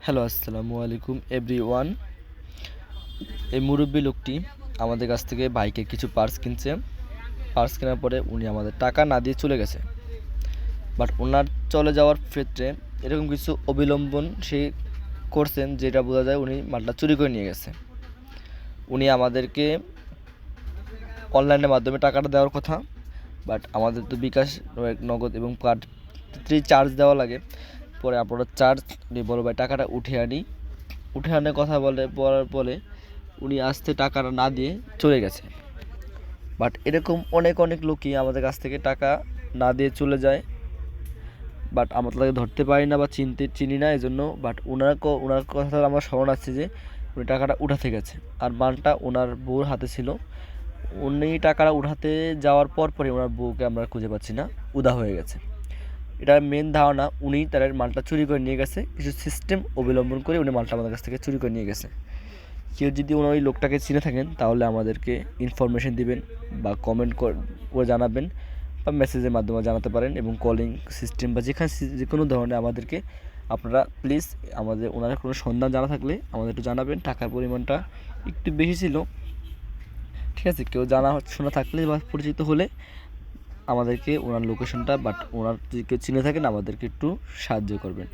Hello, আসসালামু আলাইকুম everyone. এই মুরব্বী লোকটি আমাদের কাছ থেকে বাইকের কিছু পার্টস কিনছে। পার্টস কেনার পরে উনি আমাদের টাকা না দিয়ে চলে গেছে। বাট ওনার চলে যাওয়ার ক্ষেত্রে এরকম কিছু অবলম্বন সে করছেন, যেটা বোঝা যায় উনি মালটা চুরি করে নিয়ে গেছে। উনি আমাদেরকে অনলাইনের মাধ্যমে টাকাটা দেওয়ার কথা, বাট আমাদের তো বিকাশ, নগদ এবং কার্ড চার্জ দেওয়া লাগে। পরে আপনারা চার্জ বলো ভাই টাকাটা উঠে আনার কথা বলার পরে উনি আসতে টাকাটা না দিয়ে চলে গেছে। বাট এরকম অনেক অনেক লোকই আমাদের কাছ থেকে টাকা না দিয়ে চলে যায়, বাট আমরা তাকে ধরতে পারি না বা চিনি না এই জন্য। বাট ওনার কথা আমার স্মরণ আছে যে উনি টাকাটা উঠাতে গেছে, আর মালটা ওনার বউর হাতে ছিল। উনি টাকাটা উঠাতে যাওয়ার পরই ওনার বউকে আমরা খুঁজে পাচ্ছি না, উদা হয়ে গেছে। এটা মেন ধারণা উনি তার মালটা চুরি করে নিয়ে গেছে, কিছু সিস্টেম অবলম্বন করে উনি মালটা আমাদের কাছ থেকে চুরি করে নিয়ে গেছে। কেউ যদি ওই লোকটাকে চিনে থাকেন তাহলে আমাদেরকে ইনফরমেশন দিবেন বা কমেন্ট করে জানাবেন, বা মেসেজের মাধ্যমে জানাতে পারেন, এবং কলিং সিস্টেম বা যে কোনো ধরনের আমাদেরকে আপনারা প্লিজ আমাদের ওনার কোনো সন্ধান জানা থাকলে আমাদের একটু জানাবেন। টাকার পরিমাণটা একটু বেশি ছিল, ঠিক আছে। কেউ জানা শোনা থাকলে বা পরিচিত হলে আমাদেরকে ওনার লোকেশনটা, বাট ওনার যদি কেউ চিনে থাকেন আমাদেরকে একটু সাহায্য করবেন।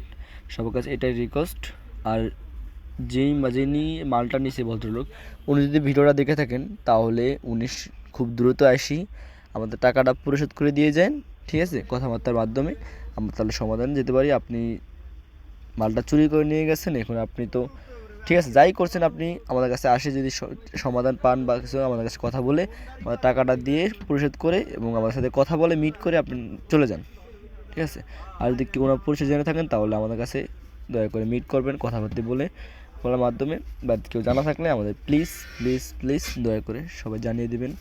সবার কাছে এটাই রিকোয়েস্ট। আর যিনি মালটা নিছে ভদ্রলোক, উনি যদি ভিডিওটা দেখে থাকেন তাহলে উনি খুব দ্রুত আসি আমাদের টাকাটা পরিশোধ করে দিয়ে যান, ঠিক আছে। কথাবার্তার মাধ্যমে আমরা তাহলে সমাধান যেতে পারি। আপনি মালটা চুরি করে নিয়ে গেছেন, এখন আপনি তো ঠিক আছে যাই করছেন, আপনি আমাদের কাছে আসে যদি সমাধান পান বা কিছু আমাদের কাছে কথা বলে আমাদের টাকাটা দিয়ে পরিশোধ করে এবং আমাদের সাথে কথা বলে মিট করে আপনি চলে যান, ঠিক আছে। আর যদি কোনো পরিচয় জেনে থাকেন তাহলে আমাদের কাছে দয়া করে মিট করবেন কথাবার্তা বলার মাধ্যমে। বা কেউ জানা থাকলে আমাদের প্লিজ প্লিজ প্লিজ দয়া করে সবাই জানিয়ে দেবেন।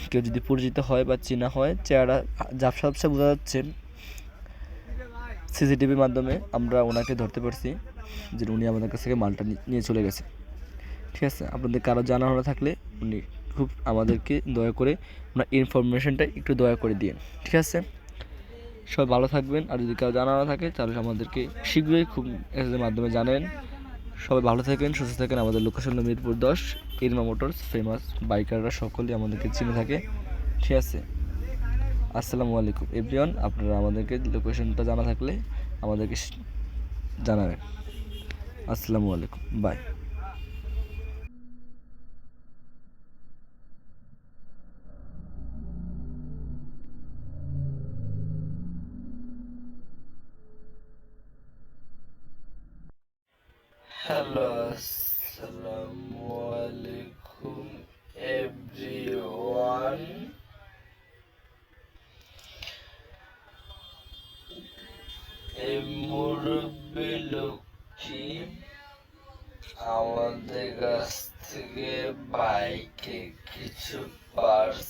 কেউ যদি পরিচিত হয় বা চেনা হয়, চেহারা ঝাপসা বোঝা যাচ্ছে, সিসিটিভির মাধ্যমে আমরা ওনাকে ধরতে পারছি যে উনি আমাদের কাছ থেকে মালটা নিয়ে চলে গেছে, ঠিক আছে। আপনাদের কারো জানা থাকলে উনি খুব আমাদেরকে দয়া করে ওনার ইনফরমেশনটা একটু দয়া করে দিন, ঠিক আছে। সবাই ভালো থাকবেন, আর যদি কারো জানা না থাকে তাহলে আমাদেরকে শীঘ্রই খুব মেসেজের মাধ্যমে জানেন। সবাই ভালো থাকেন, সুস্থ থাকেন। আমাদের location Mirpur 10, Irma Motors. Famous বাইকাররা সকলেই আমাদেরকে চিনে থাকে, ঠিক আছে। আসসালামু আলাইকুম এভরিওয়ান। আপনারা আমাদেরকে লোকেশনটা জানা থাকলে আমাদেরকে জানাবেন। আসসালামু আলাইকুম, বাই। হ্যালো, আসসালামু আলাইকুম এভরিওয়ান। এই মুরব্বী লোকটি আমাদের কাছ থেকে বাইকে কিছু পার্স